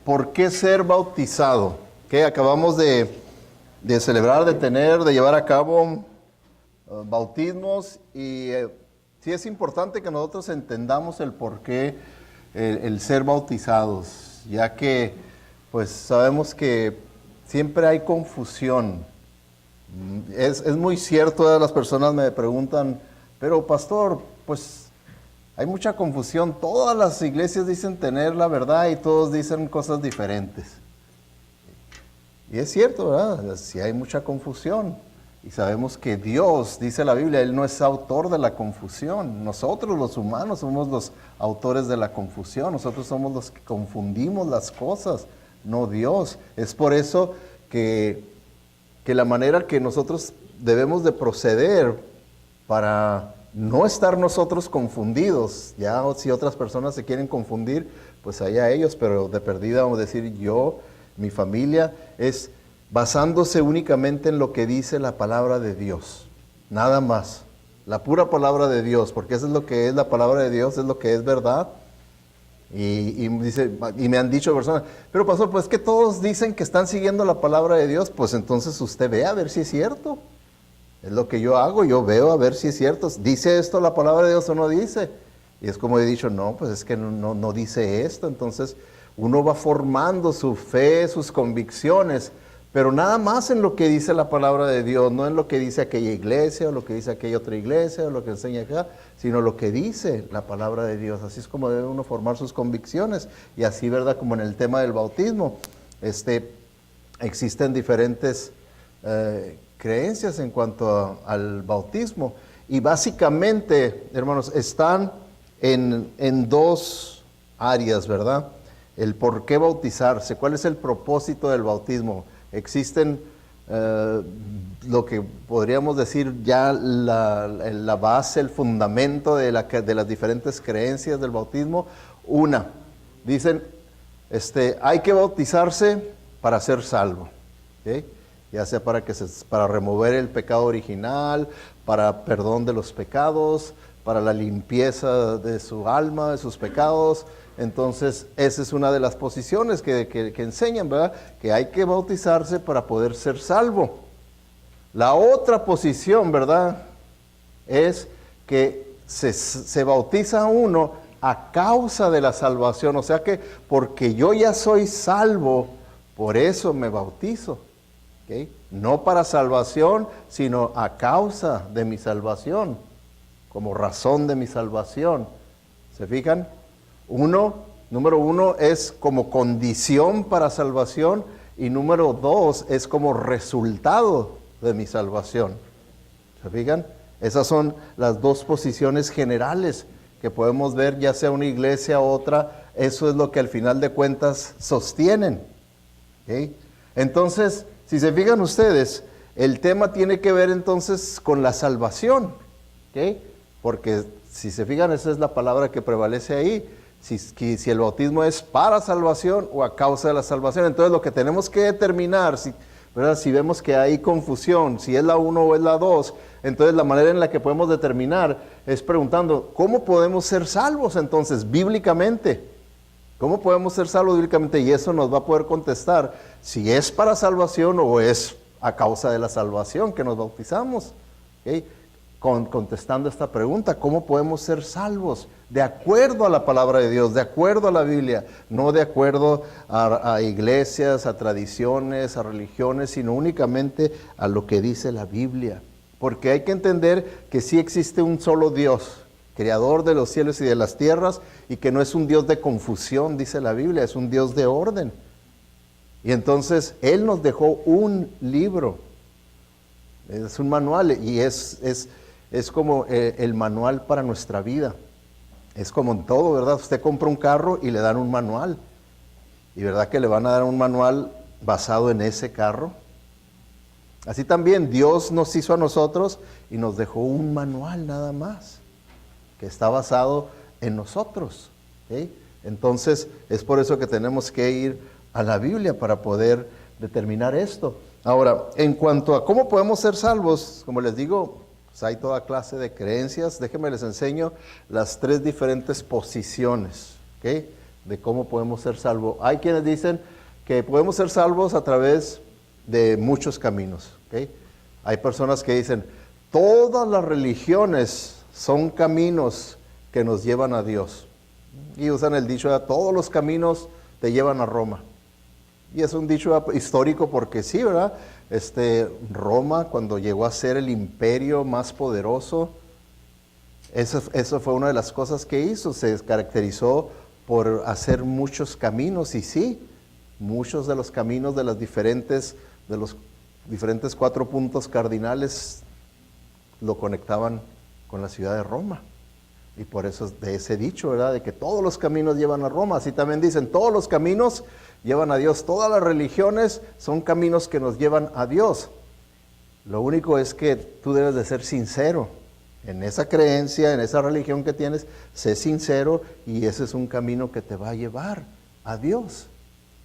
¿por qué ser bautizado? Que acabamos de celebrar, de llevar a cabo bautismos y sí es importante que nosotros entendamos el por qué el ser bautizados, ya que pues sabemos que siempre hay confusión. Es muy cierto, todas las personas me preguntan, pero pastor, pues hay mucha confusión, todas las iglesias dicen tener la verdad y todos dicen cosas diferentes. Y es cierto, ¿verdad? Sí hay mucha confusión. Y sabemos que Dios, dice la Biblia, Él no es autor de la confusión. Nosotros los humanos somos los autores de la confusión. Nosotros somos los que confundimos las cosas, no Dios. Es por eso que la manera que nosotros debemos de proceder para no estar nosotros confundidos, ya si otras personas se quieren confundir, pues allá ellos, pero de perdida vamos a decir yo, mi familia, es basándose únicamente en lo que dice la palabra de Dios, nada más, la pura palabra de Dios, porque eso es lo que es la palabra de Dios, es lo que es verdad. Y me han dicho personas, pero pastor, pues que todos dicen que están siguiendo la palabra de Dios, pues entonces usted ve a ver si es cierto. Es lo que yo hago, yo veo a ver si es cierto. ¿Dice esto la palabra de Dios o no dice? Y es como he dicho, no, pues es que no dice esto. Entonces uno va formando su fe, sus convicciones, pero nada más en lo que dice la palabra de Dios, no en lo que dice aquella iglesia o lo que dice aquella otra iglesia o lo que enseña acá, sino lo que dice la palabra de Dios. Así es como debe uno formar sus convicciones. Y así, ¿verdad? Como en el tema del bautismo, existen diferentes creencias en cuanto al bautismo. Y básicamente, hermanos, están en dos áreas, ¿verdad? El por qué bautizarse, cuál es el propósito del bautismo. Existen lo que podríamos decir ya la base, el fundamento de las diferentes creencias del bautismo. Una, dicen, hay que bautizarse para ser salvo, ¿okay? Ya sea para remover el pecado original, para perdón de los pecados, para la limpieza de su alma, de sus pecados. Entonces, esa es una de las posiciones que enseñan, ¿verdad? Que hay que bautizarse para poder ser salvo. La otra posición, ¿verdad? Es que se bautiza uno a causa de la salvación. O sea que porque yo ya soy salvo, por eso me bautizo. ¿Okay? No para salvación, sino a causa de mi salvación, como razón de mi salvación. ¿Se fijan? Número uno es como condición para salvación y número dos es como resultado de mi salvación. ¿Se fijan? Esas son las dos posiciones generales que podemos ver, ya sea una iglesia u otra. Eso es lo que al final de cuentas sostienen. ¿Okay? Entonces, si se fijan ustedes, el tema tiene que ver entonces con la salvación. ¿Okay? Porque si se fijan, esa es la palabra que prevalece ahí. Si el bautismo es para salvación o a causa de la salvación. Entonces lo que tenemos que determinar, ¿verdad? Si vemos que hay confusión, si es la 1 o es la 2, entonces la manera en la que podemos determinar es preguntando, ¿cómo podemos ser salvos entonces bíblicamente? ¿Cómo podemos ser salvos bíblicamente? Y eso nos va a poder contestar si es para salvación o es a causa de la salvación que nos bautizamos. ¿Okay? Contestando esta pregunta, ¿cómo podemos ser salvos? De acuerdo a la palabra de Dios, de acuerdo a la Biblia, no de acuerdo a iglesias, a tradiciones, a religiones, sino únicamente a lo que dice la Biblia. Porque hay que entender que sí existe un solo Dios, creador de los cielos y de las tierras, y que no es un Dios de confusión, dice la Biblia, es un Dios de orden. Y entonces Él nos dejó un libro, es un manual, y es como el manual para nuestra vida. Es como en todo, ¿verdad? Usted compra un carro y le dan un manual. Y ¿verdad que le van a dar un manual basado en ese carro? Así también Dios nos hizo a nosotros y nos dejó un manual nada más, que está basado en nosotros. ¿Okay? Entonces, es por eso que tenemos que ir a la Biblia para poder determinar esto. Ahora, en cuanto a cómo podemos ser salvos, como les digo, pues hay toda clase de creencias. Déjenme les enseño las tres diferentes posiciones. ¿Okay? de cómo podemos ser salvos. Hay quienes dicen que podemos ser salvos a través de muchos caminos. ¿Okay? Hay personas que dicen, todas las religiones son caminos que nos llevan a Dios. Y usan el dicho, todos los caminos te llevan a Roma. Y es un dicho histórico porque sí, ¿verdad? Roma, cuando llegó a ser el imperio más poderoso, eso fue una de las cosas que hizo. Se caracterizó por hacer muchos caminos, y sí, muchos de los caminos de los diferentes 4 puntos cardinales lo conectaban con la ciudad de Roma. Y por eso de ese dicho, ¿verdad? De que todos los caminos llevan a Roma. Así también dicen, todos los caminos llevan a Dios. Todas las religiones son caminos que nos llevan a Dios. Lo único es que tú debes de ser sincero en esa creencia, en esa religión que tienes. Sé sincero, y ese es un camino que te va a llevar a Dios.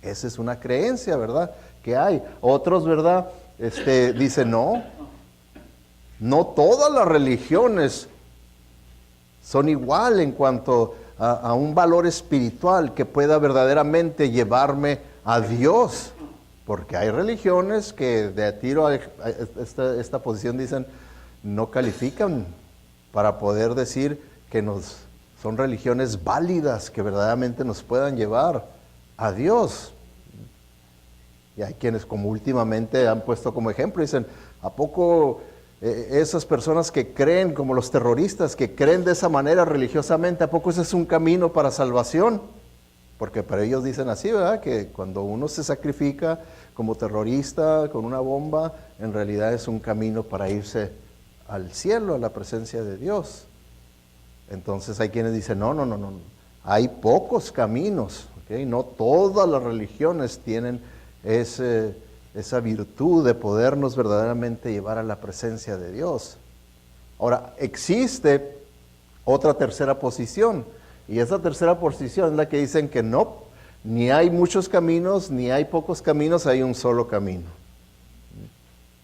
Esa es una creencia, ¿verdad? Que hay. Otros, ¿verdad? Dicen, no todas las religiones son igual en cuanto a un valor espiritual que pueda verdaderamente llevarme a Dios. Porque hay religiones que de tiro a esta posición dicen, no califican para poder decir que son religiones válidas, que verdaderamente nos puedan llevar a Dios. Y hay quienes, como últimamente han puesto como ejemplo, dicen, ¿a poco esas personas que creen, como los terroristas, que creen de esa manera religiosamente, ¿a poco ese es un camino para salvación? Porque para ellos dicen así, ¿verdad? Que cuando uno se sacrifica como terrorista con una bomba, en realidad es un camino para irse al cielo, a la presencia de Dios. Entonces hay quienes dicen, no, hay pocos caminos, ¿okay? No todas las religiones tienen esa virtud de podernos verdaderamente llevar a la presencia de Dios. Ahora, existe otra tercera posición, y esa tercera posición es la que dicen que no, ni hay muchos caminos, ni hay pocos caminos, hay un solo camino.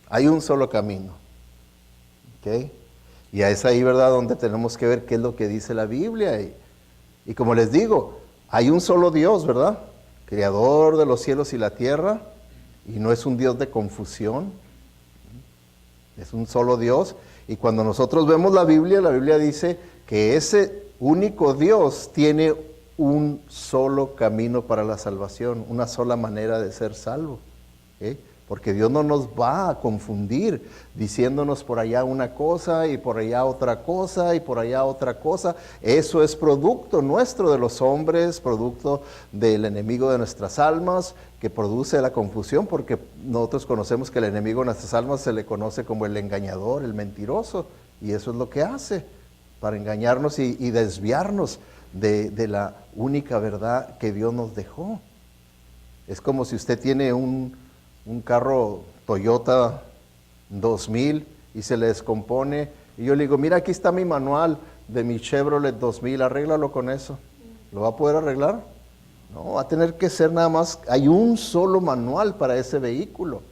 Hay un solo camino. ¿Okay? Y es ahí, ¿verdad?, donde tenemos que ver qué es lo que dice la Biblia. Y como les digo, hay un solo Dios, ¿verdad? Creador de los cielos y la tierra. Y no es un Dios de confusión, es un solo Dios. Y cuando nosotros vemos la Biblia dice que ese único Dios tiene un solo camino para la salvación, una sola manera de ser salvo. ¿Okay? Porque Dios no nos va a confundir diciéndonos por allá una cosa y por allá otra cosa y por allá otra cosa. Eso es producto nuestro de los hombres, producto del enemigo de nuestras almas, que produce la confusión, porque nosotros conocemos que el enemigo de nuestras almas se le conoce como el engañador, el mentiroso, y eso es lo que hace, para engañarnos y desviarnos de la única verdad que Dios nos dejó. Es como si usted tiene un carro Toyota 2000 y se le descompone, y yo le digo, mira, aquí está mi manual de mi Chevrolet 2000, arréglalo con eso. ¿Lo va a poder arreglar? No, va a tener que ser nada más, hay un solo manual para ese vehículo.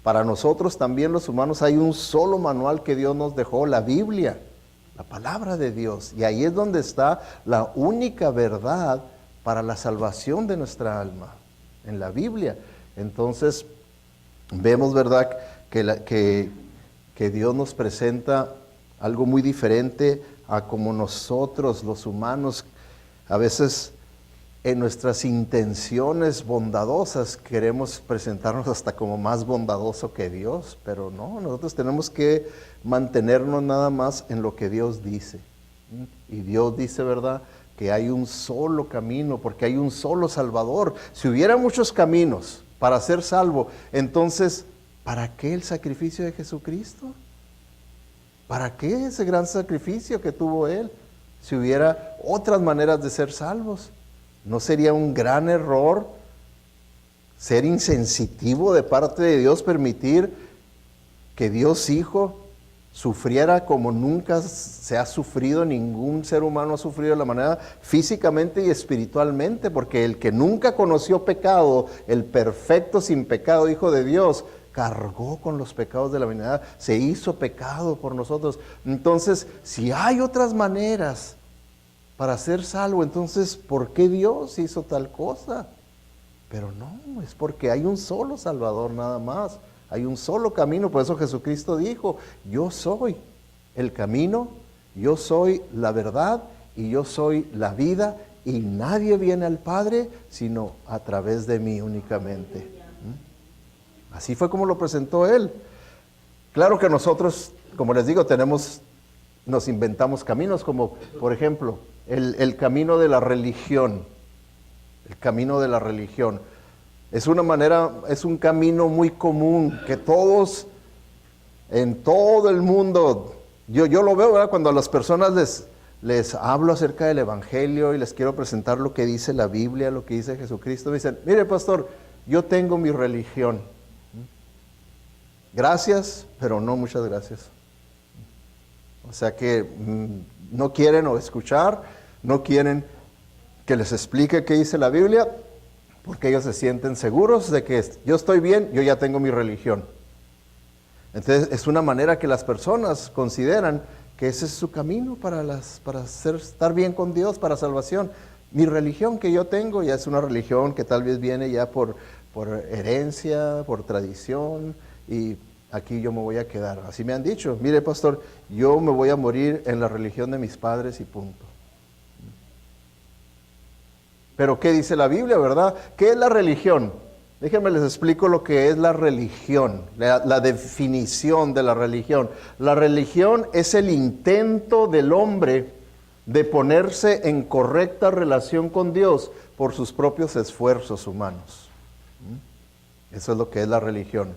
Para nosotros también los humanos hay un solo manual que Dios nos dejó, la Biblia, la palabra de Dios. Y ahí es donde está la única verdad para la salvación de nuestra alma, en la Biblia. Entonces, vemos, ¿verdad?, que Dios nos presenta algo muy diferente a como nosotros, los humanos, a veces en nuestras intenciones bondadosas queremos presentarnos hasta como más bondadoso que Dios, pero no, nosotros tenemos que mantenernos nada más en lo que Dios dice. Y Dios dice, ¿verdad?, que hay un solo camino, porque hay un solo Salvador. Si hubiera muchos caminos para ser salvo, entonces, ¿para qué el sacrificio de Jesucristo? ¿Para qué ese gran sacrificio que tuvo Él? Si hubiera otras maneras de ser salvos, ¿no sería un gran error ser insensitivo de parte de Dios, permitir que Dios Hijo sufriera como nunca se ha sufrido, ningún ser humano ha sufrido de la manera físicamente y espiritualmente? Porque el que nunca conoció pecado, el perfecto sin pecado Hijo de Dios, cargó con los pecados de la humanidad, se hizo pecado por nosotros. Entonces, si hay otras maneras para ser salvo. Entonces, ¿por qué Dios hizo tal cosa? Pero no, es porque hay un solo Salvador nada más. Hay un solo camino. Por eso Jesucristo dijo, yo soy el camino, yo soy la verdad y yo soy la vida, y nadie viene al Padre sino a través de mí únicamente. Así fue como lo presentó Él. Claro que nosotros, como les digo, nos inventamos caminos, como por ejemplo, el camino de la religión. El camino de la religión. Es un camino muy común que todos, en todo el mundo, yo lo veo, ¿verdad? Cuando a las personas les hablo acerca del Evangelio y les quiero presentar lo que dice la Biblia, lo que dice Jesucristo, me dicen, mire pastor, yo tengo mi religión. Gracias, pero no muchas gracias. O sea que no quieren o escuchar, no quieren que les explique qué dice la Biblia, porque ellos se sienten seguros de que yo estoy bien, yo ya tengo mi religión. Entonces es una manera que las personas consideran que ese es su camino para estar bien con Dios, para salvación. Mi religión que yo tengo ya es una religión que tal vez viene ya por herencia, por tradición, y aquí yo me voy a quedar. Así me han dicho, mire pastor, yo me voy a morir en la religión de mis padres y punto. Pero ¿qué dice la Biblia, verdad? ¿Qué es la religión? Déjenme les explico lo que es la religión, la definición de la religión. La religión es el intento del hombre de ponerse en correcta relación con Dios por sus propios esfuerzos humanos. Eso es lo que es la religión.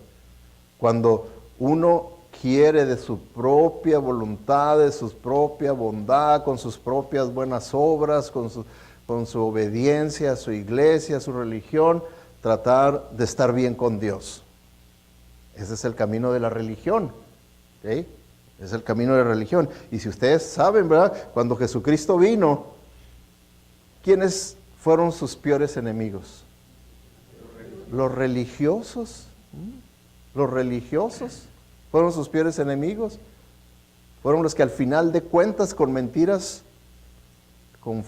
Cuando uno quiere de su propia voluntad, de su propia bondad, con sus propias buenas obras, con su obediencia a su iglesia, a su religión, tratar de estar bien con Dios. Ese es el camino de la religión. ¿Okay? Es el camino de la religión. Y si ustedes saben, ¿verdad? Cuando Jesucristo vino, ¿quiénes fueron sus peores enemigos? Los religiosos. Los religiosos fueron sus peores enemigos. Fueron los que al final de cuentas, con mentiras, con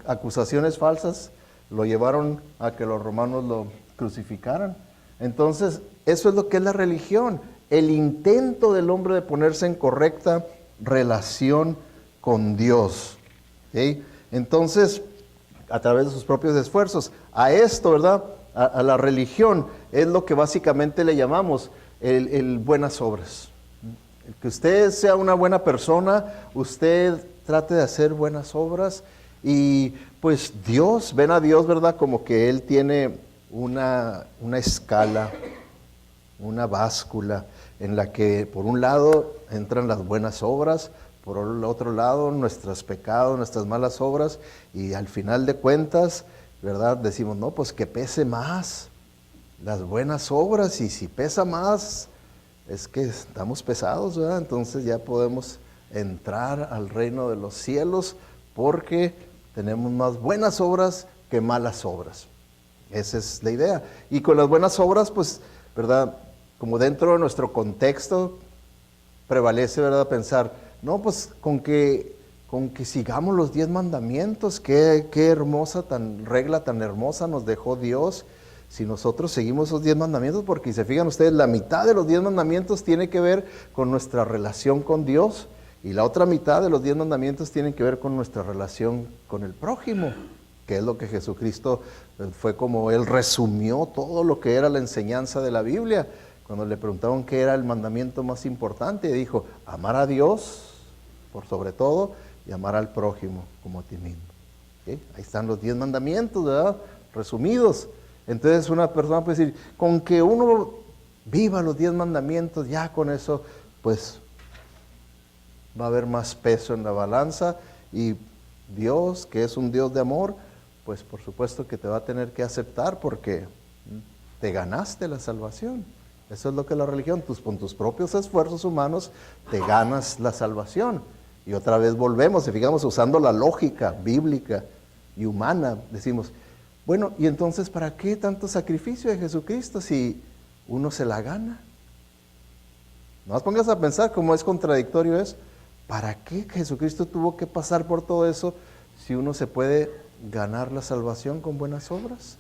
acusaciones falsas, lo llevaron a que los romanos lo crucificaran. Entonces, eso es lo que es la religión, el intento del hombre de ponerse en correcta relación con Dios. ¿Okay? Entonces, a través de sus propios esfuerzos, a esto, ¿verdad? A la religión es lo que básicamente le llamamos el buenas obras. El que usted sea una buena persona, usted trate de hacer buenas obras. Y pues Dios, ven a Dios, ¿verdad? Como que Él tiene una escala, una báscula, en la que por un lado entran las buenas obras, por el otro lado nuestros pecados, nuestras malas obras, y al final de cuentas, ¿verdad? Decimos, no, pues que pese más las buenas obras, y si pesa más, es que estamos pesados, ¿verdad? Entonces ya podemos entrar al reino de los cielos, porque tenemos más buenas obras que malas obras. Esa es la idea. Y con las buenas obras, pues, ¿verdad? Como dentro de nuestro contexto prevalece, ¿verdad? Pensar, no, pues con que sigamos los 10 mandamientos, qué hermosa regla tan hermosa nos dejó Dios. Si nosotros seguimos esos 10 mandamientos, porque si se fijan ustedes, la mitad de los 10 mandamientos tiene que ver con nuestra relación con Dios, y la otra mitad de los 10 mandamientos tienen que ver con nuestra relación con el prójimo, que es lo que Jesucristo fue como Él resumió todo lo que era la enseñanza de la Biblia. Cuando le preguntaron qué era el mandamiento más importante, dijo, amar a Dios por sobre todo y amar al prójimo como a ti mismo. ¿Okay? Ahí están los 10 mandamientos, ¿verdad? Resumidos. Entonces una persona puede decir, con que uno viva los 10 mandamientos, ya con eso, pues va a haber más peso en la balanza, y Dios, que es un Dios de amor, pues por supuesto que te va a tener que aceptar, porque te ganaste la salvación. Eso es lo que es la religión, con tus propios esfuerzos humanos te ganas la salvación. Y otra vez volvemos, y fijamos, usando la lógica bíblica y humana, decimos, bueno, y entonces ¿para qué tanto sacrificio de Jesucristo si uno se la gana? No más pongas a pensar cómo es contradictorio eso. ¿Para qué Jesucristo tuvo que pasar por todo eso si uno se puede ganar la salvación con buenas obras?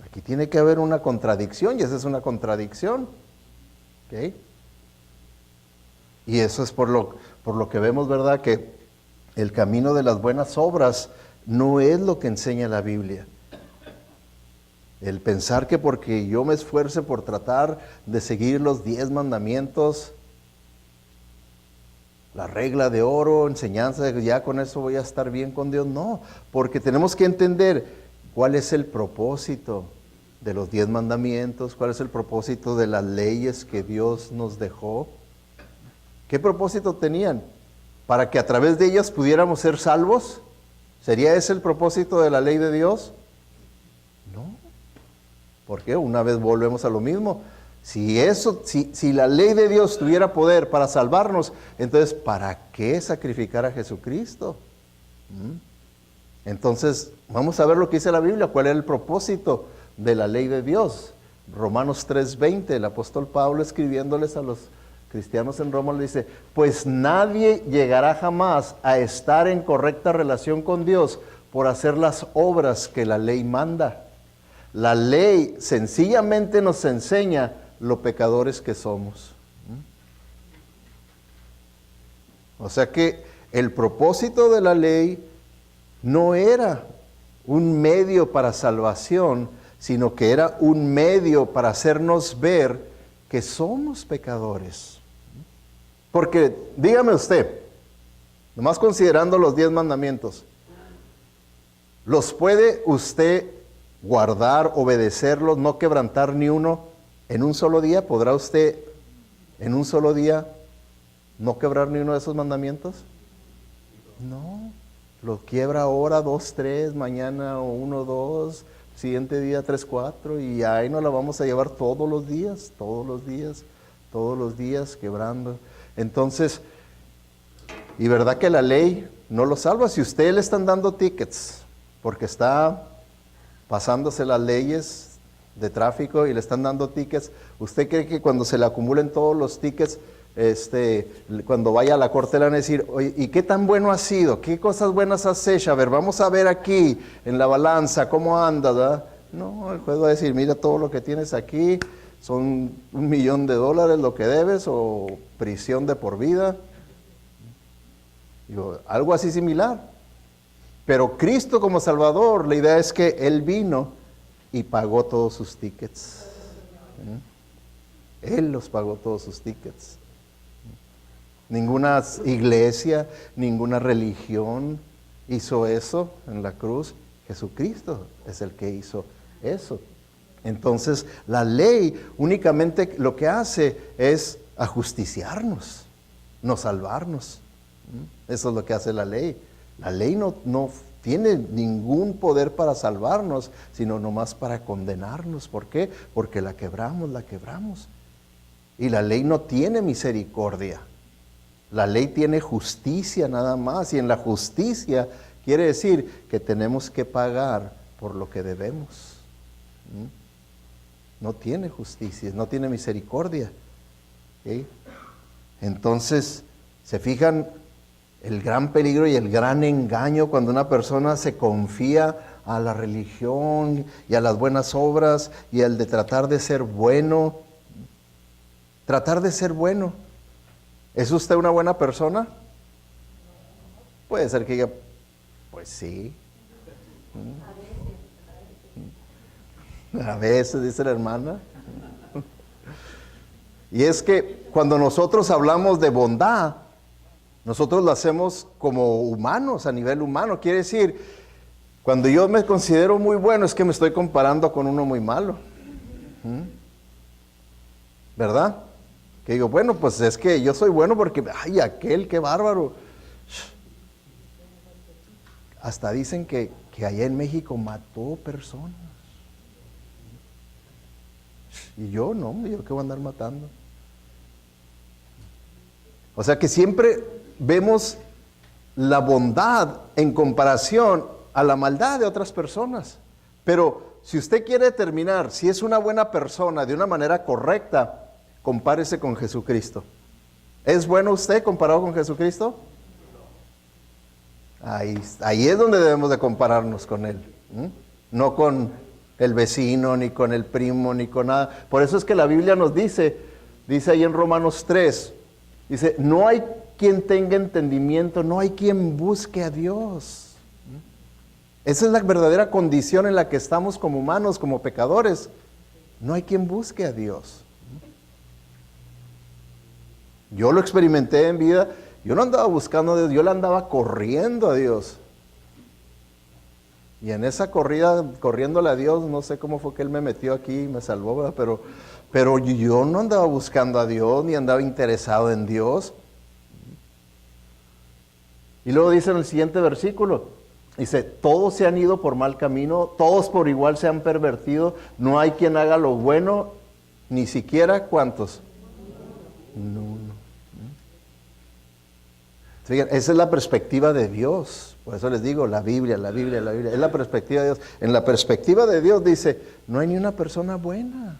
Aquí tiene que haber una contradicción, y esa es una contradicción. ¿Ok? Y eso es por lo que vemos, ¿verdad? Que el camino de las buenas obras no es lo que enseña la Biblia. El pensar que porque yo me esfuerce por tratar de seguir los 10 mandamientos, la regla de oro, enseñanza de que ya con eso voy a estar bien con Dios. No, porque tenemos que entender cuál es el propósito de los 10 mandamientos, cuál es el propósito de las leyes que Dios nos dejó. ¿Qué propósito tenían? ¿Para que a través de ellas pudiéramos ser salvos? ¿Sería ese el propósito de la ley de Dios? No. ¿Por qué? Una vez volvemos a lo mismo. Si la ley de Dios tuviera poder para salvarnos, entonces ¿para qué sacrificar a Jesucristo? Entonces, vamos a ver lo que dice la Biblia, cuál es el propósito de la ley de Dios. Romanos 3:20, el apóstol Pablo escribiéndoles a los cristianos en Roma le dice, pues nadie llegará jamás a estar en correcta relación con Dios por hacer las obras que la ley manda. La ley sencillamente nos enseña lo pecadores que somos. O sea que el propósito de la ley no era un medio para salvación, sino que era un medio para hacernos ver que somos pecadores. Porque, dígame usted, nomás considerando los 10 mandamientos, ¿los puede usted guardar, obedecerlos, no quebrantar ni uno en un solo día? ¿Podrá usted en un solo día no quebrar ni uno de esos mandamientos? No, lo quiebra ahora 2, 3, mañana 1, 2, siguiente día 3, 4, y ahí nos la vamos a llevar todos los días, quebrando. Entonces, y verdad que la ley no lo salva. Si usted le están dando tickets porque está pasándose las leyes de tráfico y le están dando tickets, ¿usted cree que cuando se le acumulen todos los tickets, cuando vaya a la corte le van a decir, oye, ¿y qué tan bueno has sido? ¿Qué cosas buenas has hecho? A ver, vamos a ver aquí en la balanza cómo andas, ¿verdad? No, el juez va a decir, mira todo lo que tienes aquí, son $1,000,000 lo que debes o prisión de por vida. Digo, algo así similar. Pero Cristo como Salvador, la idea es que Él vino y pagó todos sus tickets. Él los pagó todos sus tickets. Ninguna iglesia, ninguna religión hizo eso en la cruz. Jesucristo es el que hizo eso. Entonces, la ley únicamente lo que hace es ajusticiarnos, no salvarnos. Eso es lo que hace la ley. La ley no tiene ningún poder para salvarnos, sino nomás para condenarnos. ¿Por qué? Porque la quebramos. Y la ley no tiene misericordia. La ley tiene justicia nada más. Y en la justicia quiere decir que tenemos que pagar por lo que debemos. No tiene justicia, no tiene misericordia. ¿Okay? Entonces, ¿se fijan el gran peligro y el gran engaño cuando una persona se confía a la religión y a las buenas obras y al de tratar de ser bueno? Tratar de ser bueno. ¿Es usted una buena persona? Puede ser que diga, pues sí. A veces, dice la hermana. Y es que cuando nosotros hablamos de bondad, nosotros lo hacemos como humanos, a nivel humano. Quiere decir, cuando yo me considero muy bueno, es que me estoy comparando con uno muy malo. ¿Verdad? Que digo, bueno, pues es que yo soy bueno porque, ay, aquel, qué bárbaro. Hasta dicen que allá en México mató personas. Y yo no, yo qué voy a andar matando. O sea que siempre vemos la bondad en comparación a la maldad de otras personas. Pero si usted quiere determinar si es una buena persona de una manera correcta, compárese con Jesucristo. ¿Es bueno usted comparado con Jesucristo? Ahí es donde debemos de compararnos con Él. No con el vecino, ni con el primo, ni con nada. Por eso es que la Biblia nos dice ahí en Romanos 3, dice, no hay quien tenga entendimiento, no hay quien busque a Dios. Esa es la verdadera condición en la que estamos como humanos, como pecadores. No hay quien busque a Dios. Yo lo experimenté en vida. Yo no andaba buscando a Dios, yo le andaba corriendo a Dios. Y en esa corrida, corriéndole a Dios, no sé cómo fue que Él me metió aquí y me salvó, ¿verdad? Pero yo no andaba buscando a Dios, ni andaba interesado en Dios. Y luego dice en el siguiente versículo, dice, todos se han ido por mal camino, todos por igual se han pervertido, no hay quien haga lo bueno, ni siquiera, ¿cuántos? No. Fíjense, esa es la perspectiva de Dios. Por eso les digo, la Biblia, es la perspectiva de Dios. En la perspectiva de Dios dice, no hay ni una persona buena.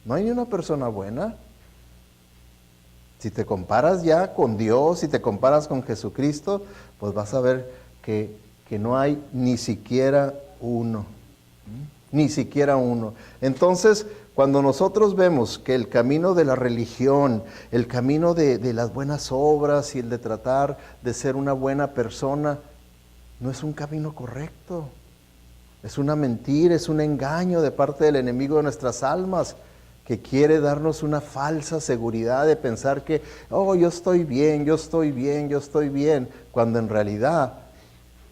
No hay ni una persona buena. Si te comparas ya con Dios, si te comparas con Jesucristo, pues vas a ver que no hay ni siquiera uno. Ni siquiera uno. Entonces, cuando nosotros vemos que el camino de la religión, el camino de las buenas obras y el de tratar de ser una buena persona, no es un camino correcto. Es una mentira, es un engaño de parte del enemigo de nuestras almas, que quiere darnos una falsa seguridad de pensar que, oh, yo estoy bien, cuando en realidad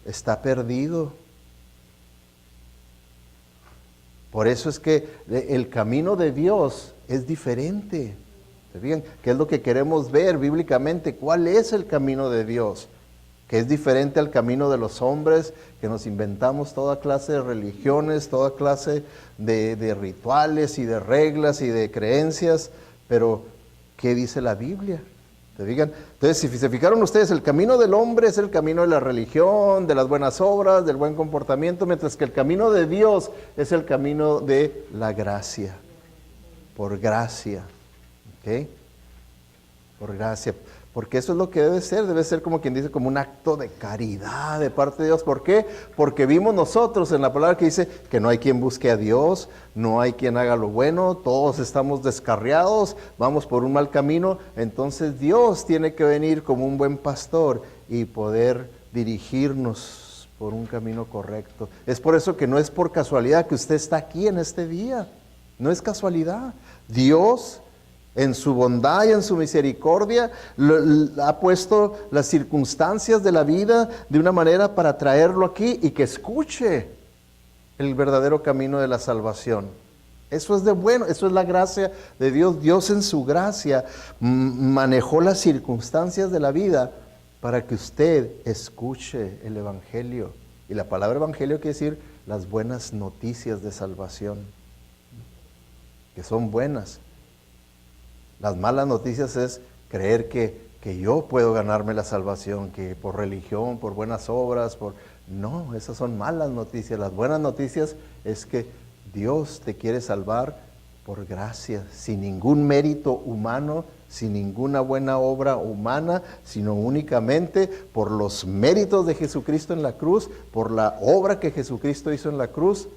está perdido. Por eso es que el camino de Dios es diferente. ¿Se fijan? ¿Qué es lo que queremos ver bíblicamente? ¿Cuál es el camino de Dios? Que es diferente al camino de los hombres, que nos inventamos toda clase de religiones, toda clase de rituales y de reglas y de creencias. Pero, ¿qué dice la Biblia? ¿Se fijan? Entonces, si se fijaron ustedes, el camino del hombre es el camino de la religión, de las buenas obras, del buen comportamiento, mientras que el camino de Dios es el camino de la gracia. Por gracia. ¿Ok? Por gracia. Porque eso es lo que debe ser como quien dice, como un acto de caridad de parte de Dios. ¿Por qué? Porque vimos nosotros en la palabra que dice que no hay quien busque a Dios, no hay quien haga lo bueno, todos estamos descarriados, vamos por un mal camino. Entonces Dios tiene que venir como un buen pastor y poder dirigirnos por un camino correcto. Es por eso que no es por casualidad que usted está aquí en este día, no es casualidad. Dios, en su bondad y en su misericordia, ha puesto las circunstancias de la vida de una manera para traerlo aquí y que escuche el verdadero camino de la salvación. Eso es de bueno, eso es la gracia de Dios. Dios en su gracia manejó las circunstancias de la vida para que usted escuche el Evangelio. Y la palabra Evangelio quiere decir las buenas noticias de salvación, que son buenas. Las malas noticias es creer que yo puedo ganarme la salvación, que por religión, por buenas obras, No, esas son malas noticias. Las buenas noticias es que Dios te quiere salvar por gracia, sin ningún mérito humano, sin ninguna buena obra humana, sino únicamente por los méritos de Jesucristo en la cruz, por la obra que Jesucristo hizo en la cruz,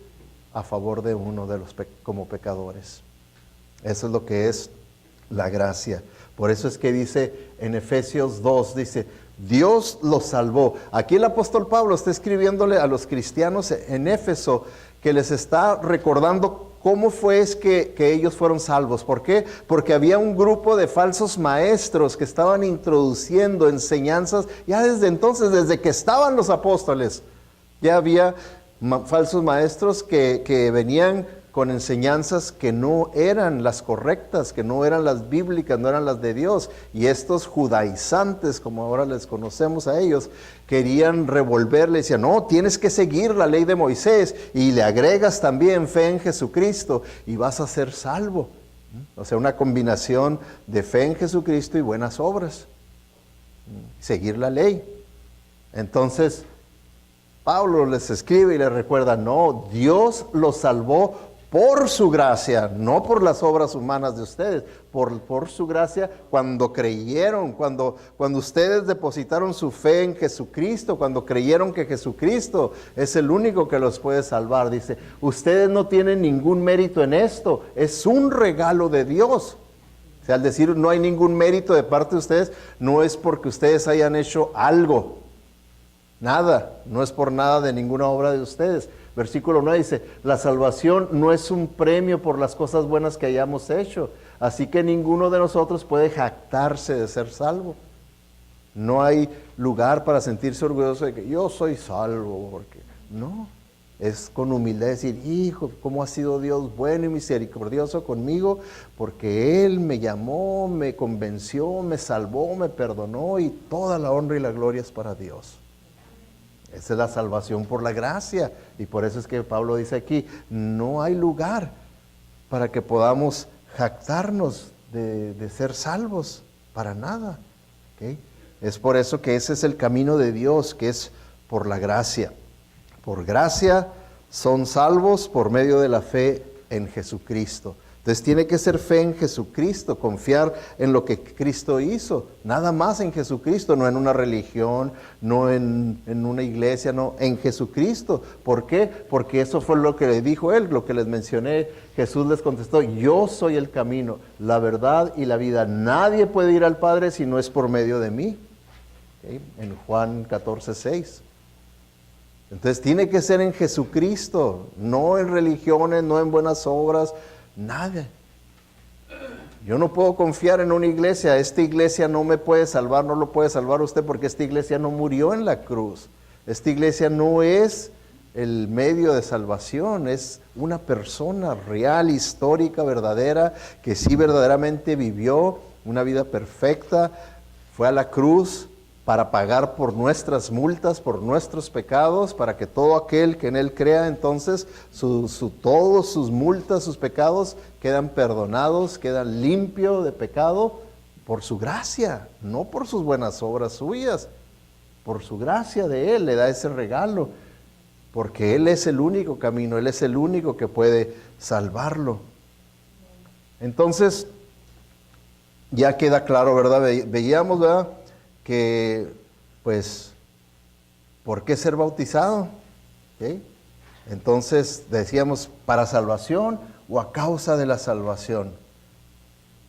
a favor de uno de los como pecadores. Eso es lo que es la gracia. Por eso es que dice en Efesios 2, dice, Dios los salvó. Aquí el apóstol Pablo está escribiéndole a los cristianos en Éfeso, que les está recordando cómo fue es que ellos fueron salvos. ¿Por qué? Porque había un grupo de falsos maestros que estaban introduciendo enseñanzas, ya desde entonces, desde que estaban los apóstoles, ya había falsos maestros que venían con enseñanzas que no eran las correctas, que no eran las bíblicas, no eran las de Dios. Y estos judaizantes, como ahora les conocemos a ellos, querían revolverle, decían, no, tienes que seguir la ley de Moisés y le agregas también fe en Jesucristo y vas a ser salvo. O sea, una combinación de fe en Jesucristo y buenas obras. Seguir la ley. Entonces, Pablo les escribe y les recuerda, no, Dios los salvó por su gracia, no por las obras humanas de ustedes, por su gracia, cuando creyeron, cuando ustedes depositaron su fe en Jesucristo, cuando creyeron que Jesucristo es el único que los puede salvar. Dice, ustedes no tienen ningún mérito en esto, es un regalo de Dios. O sea, al decir no hay ningún mérito de parte de ustedes, no es porque ustedes hayan hecho algo, nada, no es por nada de ninguna obra de ustedes. Versículo 9 dice, la salvación no es un premio por las cosas buenas que hayamos hecho, así que ninguno de nosotros puede jactarse de ser salvo. No hay lugar para sentirse orgulloso de que yo soy salvo, porque no, es con humildad decir, hijo, cómo ha sido Dios bueno y misericordioso conmigo, porque Él me llamó, me convenció, me salvó, me perdonó, y toda la honra y la gloria es para Dios. Esa es la salvación por la gracia. Y por eso es que Pablo dice aquí, no hay lugar para que podamos jactarnos de ser salvos, para nada. ¿Okay? Es por eso que ese es el camino de Dios, que es por la gracia. Por gracia son salvos por medio de la fe en Jesucristo. Entonces tiene que ser fe en Jesucristo, confiar en lo que Cristo hizo, nada más en Jesucristo, no en una religión, no en una iglesia, no, en Jesucristo. ¿Por qué? Porque eso fue lo que le dijo Él, lo que les mencioné. Jesús les contestó, yo soy el camino, la verdad y la vida. Nadie puede ir al Padre si no es por medio de mí. ¿Okay? En Juan 14:6. Entonces tiene que ser en Jesucristo, no en religiones, no en buenas obras, nada. Yo no puedo confiar en una iglesia. Esta iglesia no me puede salvar, no lo puede salvar usted, porque esta iglesia no murió en la cruz. Esta iglesia no es el medio de salvación, es una persona real, histórica, verdadera, que sí verdaderamente vivió una vida perfecta, fue a la cruz para pagar por nuestras multas, por nuestros pecados, para que todo aquel que en Él crea, entonces todos sus multas, sus pecados quedan perdonados, quedan limpios de pecado por su gracia, no por sus buenas obras suyas, por su gracia de Él le da ese regalo, porque Él es el único camino, Él es el único que puede salvarlo. Entonces, ya queda claro, ¿verdad? Veíamos, ¿verdad?, que, pues, ¿por qué ser bautizado? ¿Okay? Entonces, decíamos, ¿para salvación o a causa de la salvación?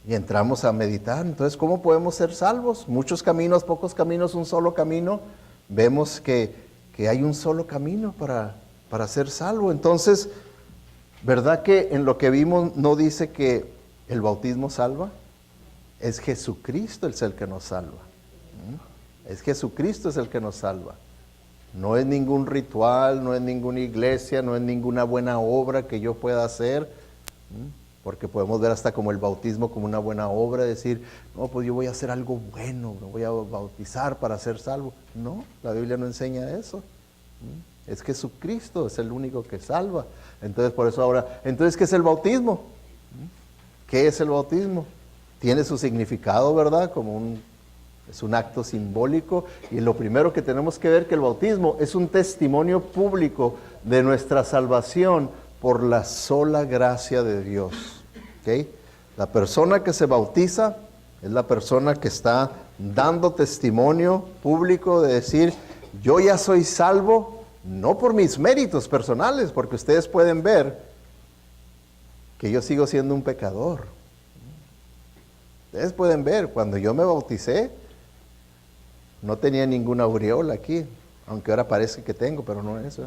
Y entramos a meditar. Entonces, ¿cómo podemos ser salvos? Muchos caminos, pocos caminos, un solo camino. Vemos que hay un solo camino para ser salvo. Entonces, ¿verdad que en lo que vimos no dice que el bautismo salva? Es Jesucristo el que nos salva. Es Jesucristo es el que nos salva. No es ningún ritual, no es ninguna iglesia, no es ninguna buena obra que yo pueda hacer, porque podemos ver hasta como el bautismo como una buena obra, decir, no, pues yo voy a hacer algo bueno, me voy a bautizar para ser salvo. No, la Biblia no enseña eso. Es Jesucristo, es el único que salva. Entonces, por eso ahora, entonces, ¿qué es el bautismo? ¿Qué es el bautismo? Tiene su significado, ¿verdad? Es un acto simbólico, y lo primero que tenemos que ver que el bautismo es un testimonio público de nuestra salvación por la sola gracia de Dios. ¿Okay? La persona que se bautiza es la persona que está dando testimonio público de decir, yo ya soy salvo, no por mis méritos personales, porque ustedes pueden ver que yo sigo siendo un pecador. Ustedes pueden ver, cuando yo me bauticé, no tenía ninguna aureola aquí, aunque ahora parece que tengo, pero no es eso.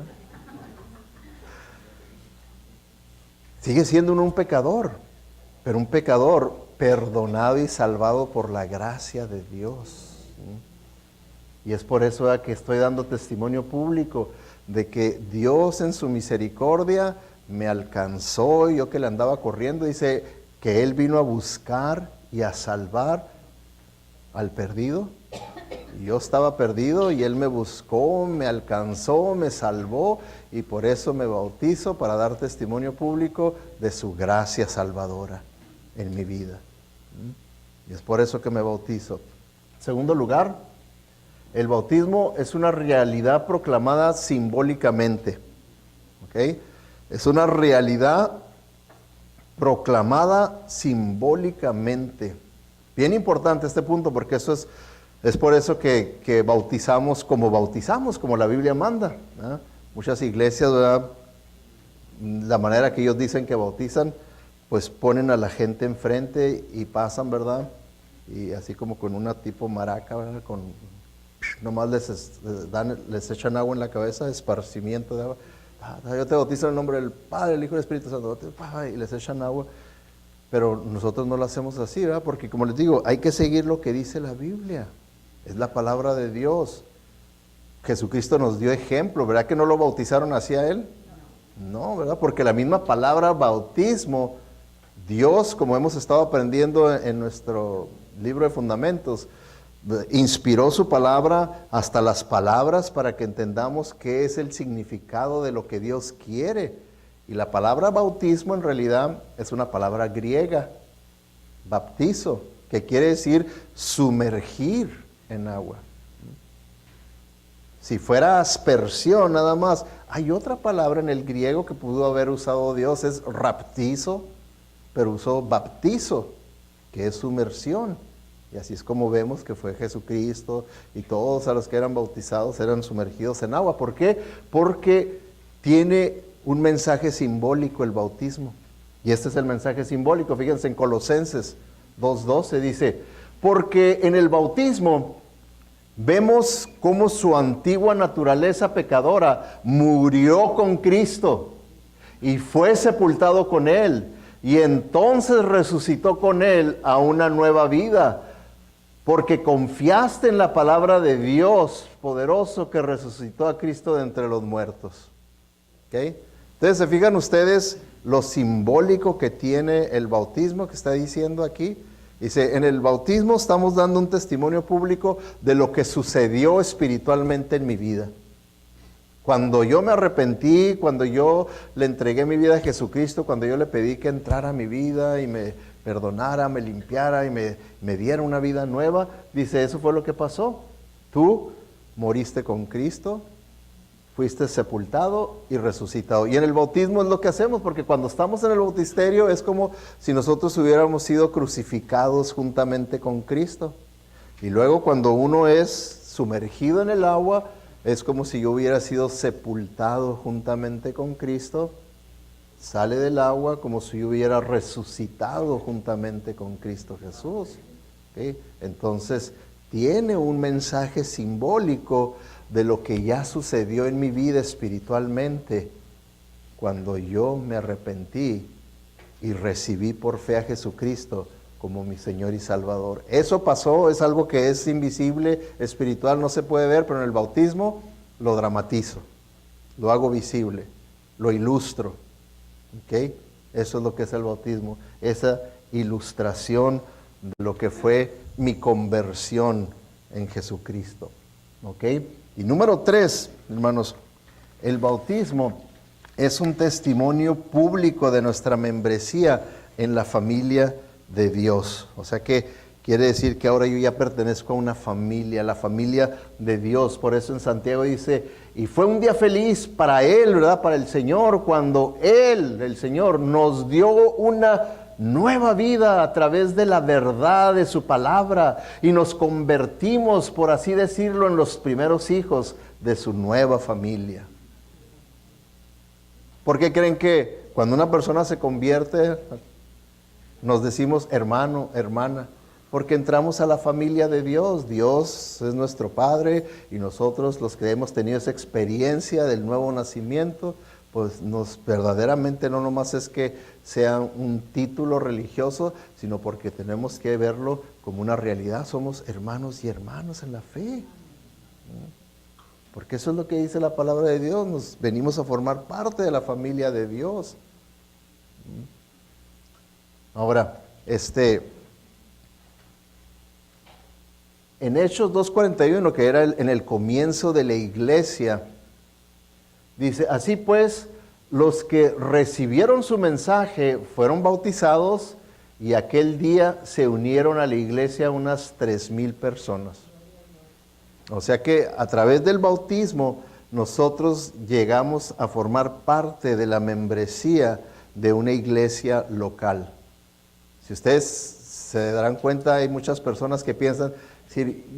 Sigue siendo un pecador, pero un pecador perdonado y salvado por la gracia de Dios. Y es por eso que estoy dando testimonio público de que Dios en su misericordia me alcanzó, yo que le andaba corriendo, dice que Él vino a buscar y a salvar al perdido. Yo estaba perdido y Él me buscó, me alcanzó, me salvó, y por eso me bautizo, para dar testimonio público de su gracia salvadora en mi vida. Y es por eso que me bautizo. En segundo lugar, el bautismo es una realidad proclamada simbólicamente. ¿Okay? Es una realidad proclamada simbólicamente. Bien importante este punto, porque eso es por eso que bautizamos, como la Biblia manda, ¿verdad? Muchas iglesias, ¿verdad?, la manera que ellos dicen que bautizan, pues ponen a la gente enfrente y pasan, ¿verdad? Y así como con una tipo maraca, ¿verdad? Nomás les echan agua en la cabeza, esparcimiento de agua. Yo te bautizo en el nombre del Padre, del Hijo y del Espíritu Santo. Y les echan agua. Pero nosotros no lo hacemos así, ¿verdad? Porque como les digo, hay que seguir lo que dice la Biblia. Es la palabra de Dios. Jesucristo nos dio ejemplo, ¿verdad que no lo bautizaron así a Él? No, ¿verdad? Porque la misma palabra bautismo, Dios, como hemos estado aprendiendo en nuestro libro de fundamentos, inspiró su palabra hasta las palabras para que entendamos qué es el significado de lo que Dios quiere. Y la palabra bautismo en realidad es una palabra griega, baptizo, que quiere decir sumergir en agua. Si fuera aspersión nada más, hay otra palabra en el griego que pudo haber usado Dios, es raptizo, pero usó baptizo, que es sumersión. Y así es como vemos que fue Jesucristo y todos a los que eran bautizados eran sumergidos en agua. ¿Por qué? Porque tiene un mensaje simbólico el bautismo. Y este es el mensaje simbólico. Fíjense en Colosenses 2:12 dice, porque en el bautismo vemos cómo su antigua naturaleza pecadora murió con Cristo y fue sepultado con Él. Y entonces resucitó con Él a una nueva vida. Porque confiaste en la palabra de Dios poderoso que resucitó a Cristo de entre los muertos. ¿Okay? Entonces, ¿se fijan ustedes lo simbólico que tiene el bautismo que está diciendo aquí? Dice, en el bautismo estamos dando un testimonio público de lo que sucedió espiritualmente en mi vida. Cuando yo me arrepentí, cuando yo le entregué mi vida a Jesucristo, cuando yo le pedí que entrara a mi vida y me perdonara, me limpiara y me diera una vida nueva, dice, eso fue lo que pasó. Tú moriste con Cristo, fuiste sepultado y resucitado. Y en el bautismo es lo que hacemos, porque cuando estamos en el bautisterio es como si nosotros hubiéramos sido crucificados juntamente con Cristo. Y luego cuando uno es sumergido en el agua, es como si yo hubiera sido sepultado juntamente con Cristo. Sale del agua como si yo hubiera resucitado juntamente con Cristo Jesús. ¿Okay? Entonces, tiene un mensaje simbólico de lo que ya sucedió en mi vida espiritualmente cuando yo me arrepentí y recibí por fe a Jesucristo como mi Señor y Salvador. Eso pasó, es algo que es invisible, espiritual, no se puede ver, pero en el bautismo lo dramatizo, lo hago visible, lo ilustro. ¿Okay? Eso es lo que es el bautismo, esa ilustración de lo que fue mi conversión en Jesucristo. ¿Okay? Y número 3, hermanos, el bautismo es un testimonio público de nuestra membresía en la familia de Dios. O sea que quiere decir que ahora yo ya pertenezco a una familia, la familia de Dios. Por eso en Santiago dice, y fue un día feliz para Él, ¿verdad? Para el Señor, cuando Él, el Señor, nos dio una nueva vida a través de la verdad de su palabra y nos convertimos, por así decirlo, en los primeros hijos de su nueva familia. ¿Por qué creen que cuando una persona se convierte, nos decimos hermano, hermana? Porque entramos a la familia de Dios. Dios es nuestro Padre y nosotros, los que hemos tenido esa experiencia del nuevo nacimiento, pues verdaderamente no nomás es que sea un título religioso, sino porque tenemos que verlo como una realidad. Somos hermanos y hermanas en la fe. Porque eso es lo que dice la palabra de Dios. Nos venimos a formar parte de la familia de Dios. Ahora, en Hechos 2:41, que era en el comienzo de la iglesia, dice, así pues, los que recibieron su mensaje fueron bautizados y aquel día se unieron a la iglesia unas 3,000 personas. O sea que a través del bautismo nosotros llegamos a formar parte de la membresía de una iglesia local. Si ustedes se darán cuenta, hay muchas personas que piensan,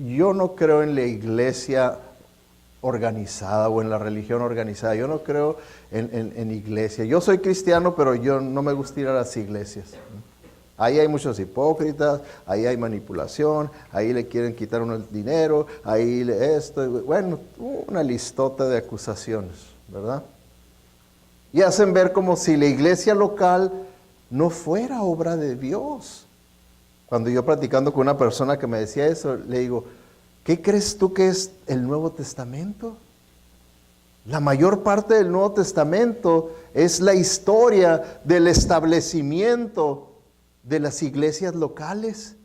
yo no creo en la iglesia organizada o en la religión organizada, yo no creo en iglesia. Yo soy cristiano, pero yo no me gusta ir a las iglesias. Ahí hay muchos hipócritas, ahí hay manipulación, ahí le quieren quitar uno el dinero, ahí esto, bueno, una listota de acusaciones, ¿verdad? Y hacen ver como si la iglesia local no fuera obra de Dios. Cuando yo platicando con una persona que me decía eso, le digo, ¿qué crees tú que es el Nuevo Testamento? La mayor parte del Nuevo Testamento es la historia del establecimiento de las iglesias locales.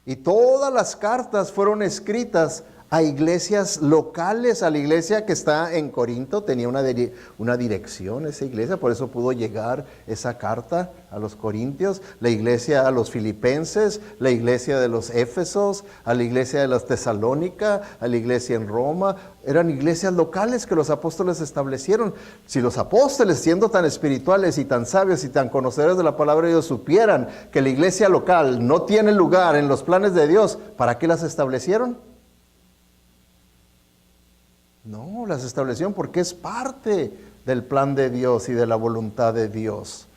Y todas las cartas fueron escritas a iglesias locales. A la iglesia que está en Corinto tenía una dirección esa iglesia, por eso pudo llegar esa carta a los corintios, la iglesia a los filipenses, la iglesia de los éfesos, a la iglesia de los tesalónica, a la iglesia en Roma. Eran iglesias locales que los apóstoles establecieron. Si los apóstoles, siendo tan espirituales y tan sabios y tan conocedores de la palabra de Dios, supieran que la iglesia local no tiene lugar en los planes de Dios, ¿para qué las establecieron? No, las establecieron porque es parte del plan de Dios y de la voluntad de Dios.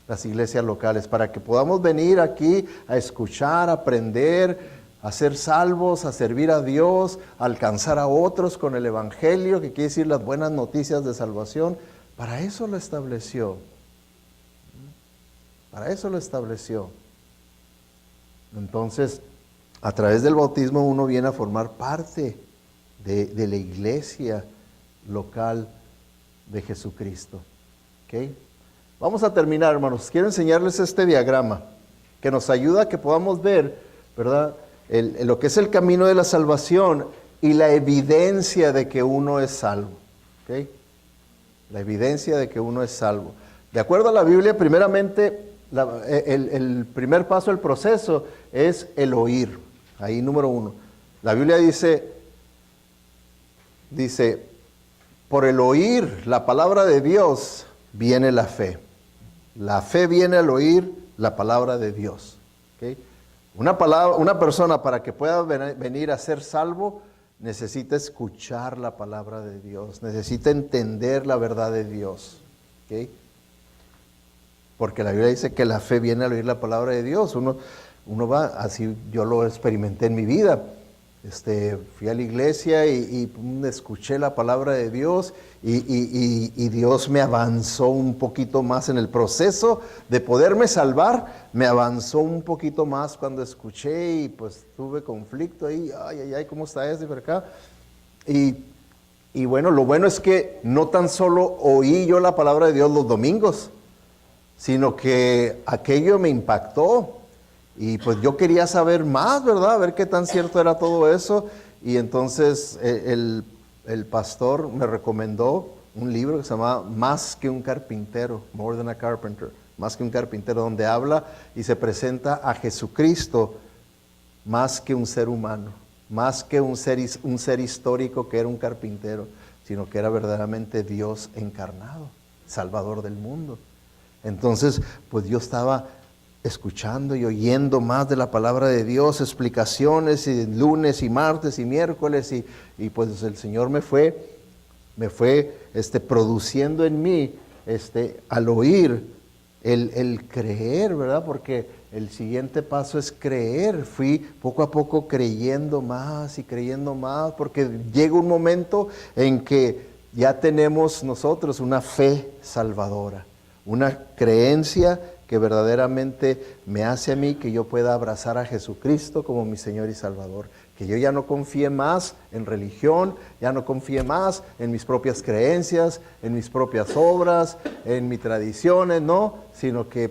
Las iglesias locales, para que podamos venir aquí a escuchar, a aprender, a ser salvos, a servir a Dios, a alcanzar a otros con el evangelio, que quiere decir las buenas noticias de salvación. Para eso lo estableció. Para eso lo estableció. Entonces, a través del bautismo uno viene a formar parte de la iglesia local de Jesucristo. ¿Okay? Vamos a terminar, hermanos. Quiero enseñarles este diagrama que nos ayuda a que podamos ver, ¿verdad?, lo que es el camino de la salvación y la evidencia de que uno es salvo. ¿Okay? La evidencia de que uno es salvo. De acuerdo a la Biblia, primeramente, el primer paso del proceso es el oír. Ahí número 1. La Biblia dice, por el oír la palabra de Dios viene la fe. La fe viene al oír la palabra de Dios. ¿Okay? Una persona para que pueda venir a ser salvo necesita escuchar la palabra de Dios, necesita entender la verdad de Dios. ¿Okay? Porque la Biblia dice que la fe viene al oír la palabra de Dios. Uno va, así yo lo experimenté en mi vida. Fui a la iglesia y escuché la palabra de Dios y Dios me avanzó un poquito más en el proceso de poderme salvar. Me avanzó un poquito más cuando escuché y pues tuve conflicto ahí. Ay, ¿cómo está esto y por acá? Y bueno, lo bueno es que no tan solo oí yo la palabra de Dios los domingos, sino que aquello me impactó. Y pues yo quería saber más, ¿verdad? A ver qué tan cierto era todo eso. Y entonces el pastor me recomendó un libro que se llama Más que un carpintero, More Than a Carpenter, Más que un carpintero, donde habla y se presenta a Jesucristo más que un ser humano, más que un ser histórico que era un carpintero, sino que era verdaderamente Dios encarnado, Salvador del mundo. Entonces, pues yo estaba escuchando y oyendo más de la palabra de Dios, explicaciones, y lunes y martes y miércoles, y pues el Señor me fue produciendo en mí, al oír, el creer, ¿verdad? Porque el siguiente paso es creer. Fui poco a poco creyendo más y creyendo más, porque llega un momento en que ya tenemos nosotros una fe salvadora, una creencia que verdaderamente me hace a mí que yo pueda abrazar a Jesucristo como mi Señor y Salvador. Que yo ya no confíe más en religión, ya no confíe más en mis propias creencias, en mis propias obras, en mis tradiciones, no, sino que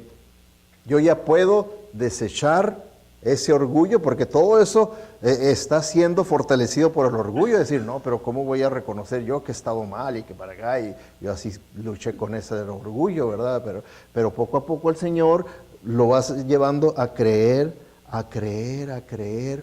yo ya puedo desechar ese orgullo, porque todo eso está siendo fortalecido por el orgullo, decir, no, pero ¿cómo voy a reconocer yo que he estado mal y que para acá? Y yo así luché con ese orgullo, ¿verdad? Pero poco a poco el Señor lo va llevando a creer,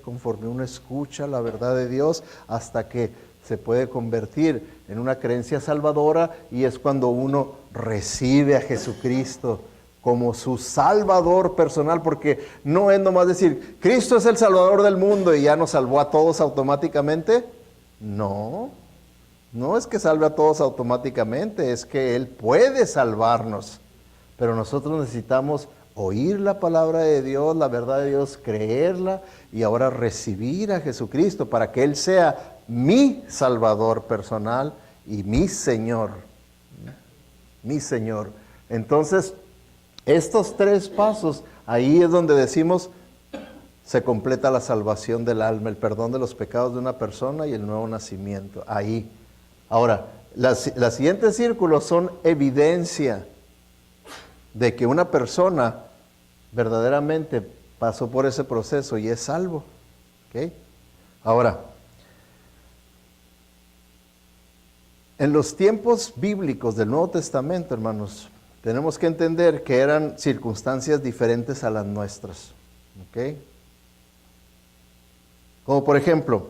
conforme uno escucha la verdad de Dios, hasta que se puede convertir en una creencia salvadora, y es cuando uno recibe a Jesucristo como su Salvador personal, porque no es nomás decir, Cristo es el Salvador del mundo y ya nos salvó a todos automáticamente. No, no es que salve a todos automáticamente, es que Él puede salvarnos, pero nosotros necesitamos oír la palabra de Dios, la verdad de Dios, creerla y ahora recibir a Jesucristo para que Él sea mi Salvador personal y mi Señor. Mi Señor. Entonces, estos 3 pasos, ahí es donde decimos, se completa la salvación del alma, el perdón de los pecados de una persona y el nuevo nacimiento. Ahí. Ahora, los siguientes círculos son evidencia de que una persona verdaderamente pasó por ese proceso y es salvo. ¿Okay? Ahora, en los tiempos bíblicos del Nuevo Testamento, hermanos, tenemos que entender que eran circunstancias diferentes a las nuestras. ¿Okay? Como por ejemplo,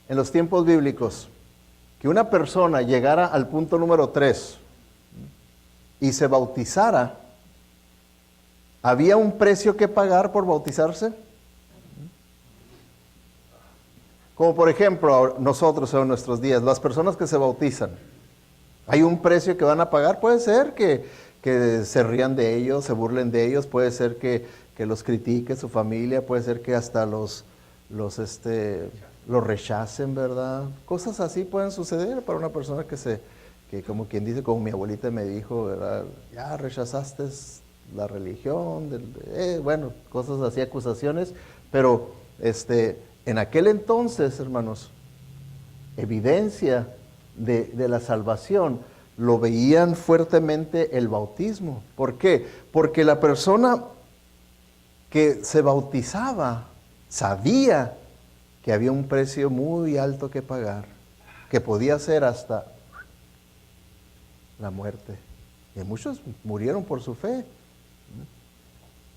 en los tiempos bíblicos, que una persona llegara al punto número 3 y se bautizara, ¿había un precio que pagar por bautizarse? Como por ejemplo, nosotros en nuestros días, las personas que se bautizan, ¿hay un precio que van a pagar? Puede ser que se rían de ellos, se burlen de ellos, puede ser que los critique su familia, puede ser que hasta los rechacen, ¿verdad? Cosas así pueden suceder para una persona que como quien dice, como mi abuelita me dijo, ¿verdad? Ya rechazaste la religión, bueno, cosas así, acusaciones, pero en aquel entonces, hermanos, evidencia de la salvación, lo veían fuertemente el bautismo. ¿Por qué? Porque la persona que se bautizaba sabía que había un precio muy alto que pagar, que podía ser hasta la muerte. Y muchos murieron por su fe.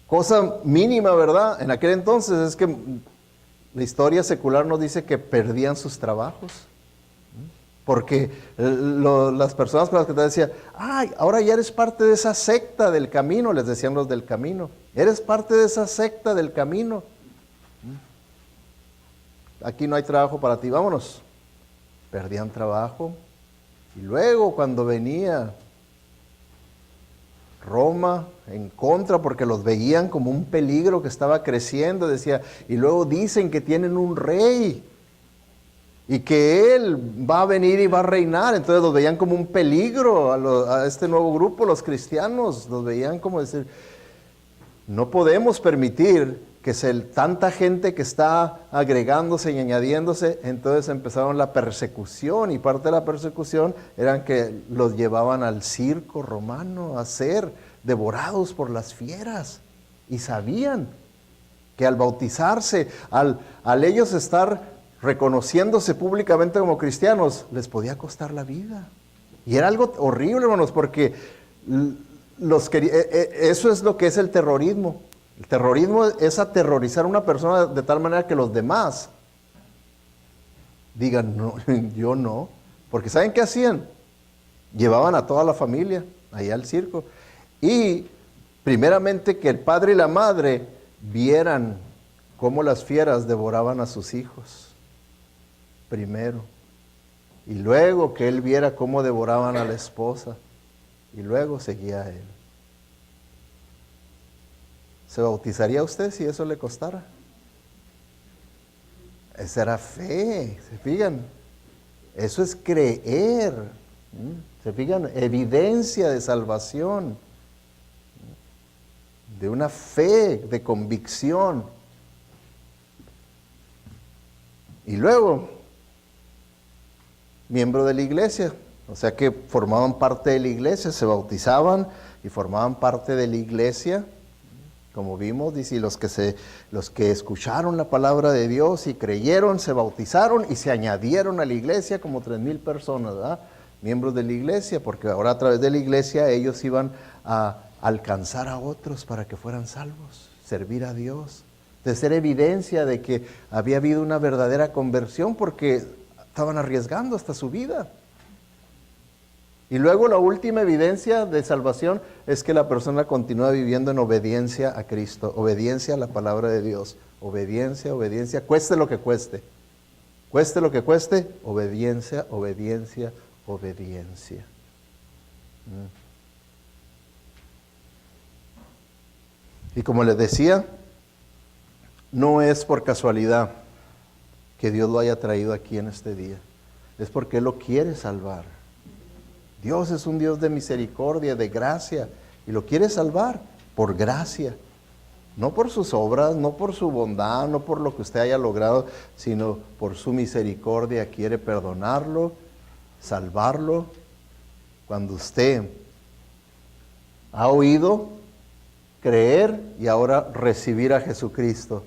Cosa mínima, ¿verdad? En aquel entonces es que la historia secular nos dice que perdían sus trabajos. Porque las personas con las que te decían, ay, ahora ya eres parte de esa secta del camino, les decían los del camino, eres parte de esa secta del camino. Aquí no hay trabajo para ti, vámonos. Perdían trabajo. Y luego cuando venía Roma en contra, porque los veían como un peligro que estaba creciendo, decía, y luego dicen que tienen un rey y que él va a venir y va a reinar. Entonces los veían como un peligro a este nuevo grupo, los cristianos, los veían como decir, no podemos permitir que tanta gente que está agregándose y añadiéndose. Entonces empezaron la persecución, y parte de la persecución eran que los llevaban al circo romano a ser devorados por las fieras, y sabían que al bautizarse, al ellos estar reconociéndose públicamente como cristianos, les podía costar la vida. Y era algo horrible, hermanos, porque eso es lo que es el terrorismo. El terrorismo es aterrorizar a una persona de tal manera que los demás digan, no, yo no. Porque ¿saben qué hacían? Llevaban a toda la familia allá al circo. Y primeramente que el padre y la madre vieran cómo las fieras devoraban a sus hijos. Primero. Y luego que él viera cómo devoraban a la esposa. Y luego seguía a él. ¿Se bautizaría usted si eso le costara? Esa era fe, ¿se fijan? Eso es creer. ¿Se fijan? Evidencia de salvación. De una fe, de convicción. Y luego, miembro de la iglesia. O sea que formaban parte de la iglesia, se bautizaban y formaban parte de la iglesia. Como vimos, dice, y los que escucharon la palabra de Dios y creyeron, se bautizaron y se añadieron a la iglesia como 3,000 personas, ¿verdad? Miembros de la iglesia, porque ahora a través de la iglesia ellos iban a alcanzar a otros para que fueran salvos, servir a Dios, de ser evidencia de que había habido una verdadera conversión, porque estaban arriesgando hasta su vida. Y luego la última evidencia de salvación es que la persona continúa viviendo en obediencia a Cristo, obediencia a la palabra de Dios, obediencia, obediencia, cueste lo que cueste. Cueste lo que cueste, obediencia, obediencia, obediencia. Y como les decía, no es por casualidad que Dios lo haya traído aquí en este día. Es porque Él lo quiere salvar. Dios es un Dios de misericordia, de gracia, y lo quiere salvar por gracia. No por sus obras, no por su bondad, no por lo que usted haya logrado, sino por su misericordia quiere perdonarlo, salvarlo. Cuando usted ha oído, creer y ahora recibir a Jesucristo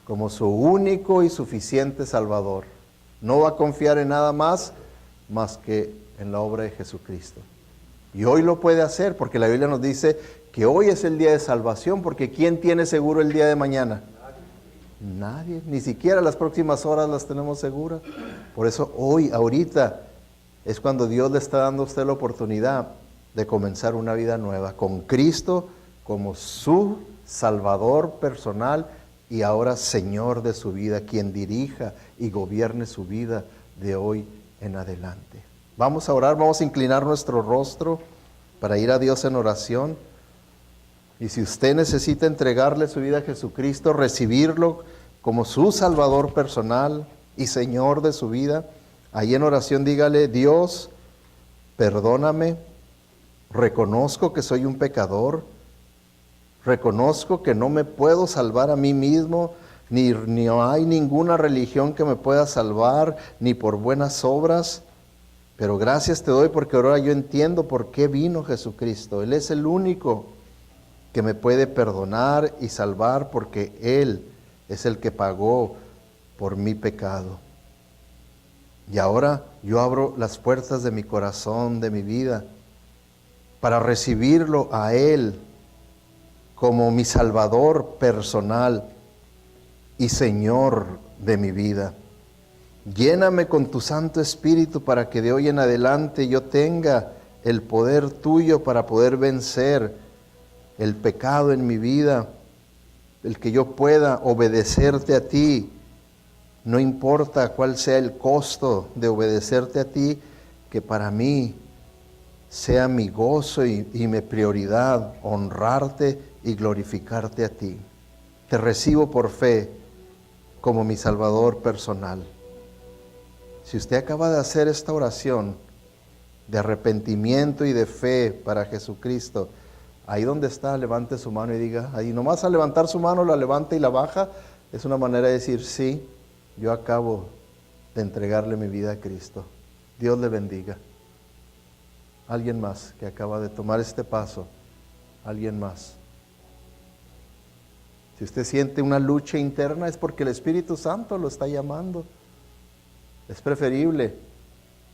como su único y suficiente Salvador. No va a confiar en nada más que en la obra de Jesucristo. Y hoy lo puede hacer porque la Biblia nos dice que hoy es el día de salvación, porque ¿quién tiene seguro el día de mañana? Nadie, ni siquiera las próximas horas las tenemos seguras. Por eso hoy, ahorita, es cuando Dios le está dando a usted la oportunidad de comenzar una vida nueva, con Cristo como su Salvador personal y ahora Señor de su vida, quien dirija y gobierne su vida de hoy en adelante. Vamos a orar, vamos a inclinar nuestro rostro para ir a Dios en oración. Y si usted necesita entregarle su vida a Jesucristo, recibirlo como su Salvador personal y Señor de su vida, ahí en oración dígale: Dios, perdóname, reconozco que soy un pecador, reconozco que no me puedo salvar a mí mismo, ni hay ninguna religión que me pueda salvar, ni por buenas obras. Pero gracias te doy porque ahora yo entiendo por qué vino Jesucristo. Él es el único que me puede perdonar y salvar, porque Él es el que pagó por mi pecado. Y ahora yo abro las puertas de mi corazón, de mi vida, para recibirlo a Él como mi Salvador personal y Señor de mi vida. Lléname con tu Santo Espíritu para que de hoy en adelante yo tenga el poder tuyo para poder vencer el pecado en mi vida, el que yo pueda obedecerte a ti, no importa cuál sea el costo de obedecerte a ti, que para mí sea mi gozo y mi prioridad honrarte y glorificarte a ti. Te recibo por fe como mi Salvador personal. Si usted acaba de hacer esta oración de arrepentimiento y de fe para Jesucristo, ahí donde está, levante su mano y diga, ahí nomás al levantar su mano, la levanta y la baja, es una manera de decir, sí, yo acabo de entregarle mi vida a Cristo. Dios le bendiga. Alguien más que acaba de tomar este paso, alguien más. Si usted siente una lucha interna, es porque el Espíritu Santo lo está llamando. Es preferible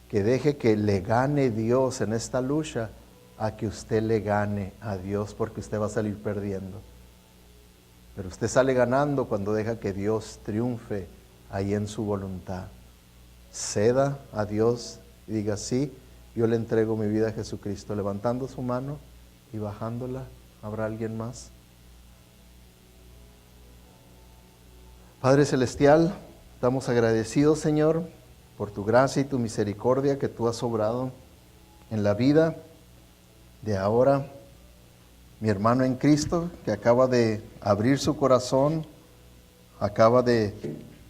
que deje que le gane Dios en esta lucha a que usted le gane a Dios, porque usted va a salir perdiendo. Pero usted sale ganando cuando deja que Dios triunfe ahí en su voluntad. Ceda a Dios y diga, sí, yo le entrego mi vida a Jesucristo, levantando su mano y bajándola. ¿Habrá alguien más? Padre Celestial, estamos agradecidos, Señor, por tu gracia y tu misericordia que tú has obrado en la vida de ahora mi hermano en Cristo, que acaba de abrir su corazón, acaba de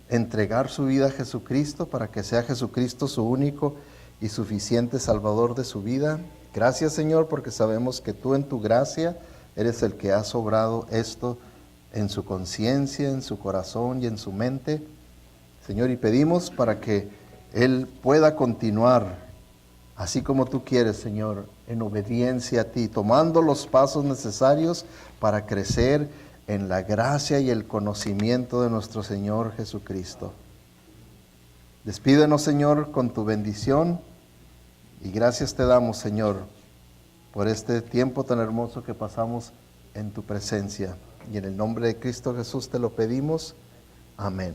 entregar su vida a Jesucristo para que sea Jesucristo su único y suficiente Salvador de su vida. Gracias, Señor, porque sabemos que tú en tu gracia eres el que has obrado esto en su conciencia, en su corazón y en su mente, Señor, y pedimos para que Él pueda continuar así como tú quieres, Señor, en obediencia a ti, tomando los pasos necesarios para crecer en la gracia y el conocimiento de nuestro Señor Jesucristo. Despídenos, Señor, con tu bendición y gracias te damos, Señor, por este tiempo tan hermoso que pasamos en tu presencia. Y en el nombre de Cristo Jesús te lo pedimos. Amén.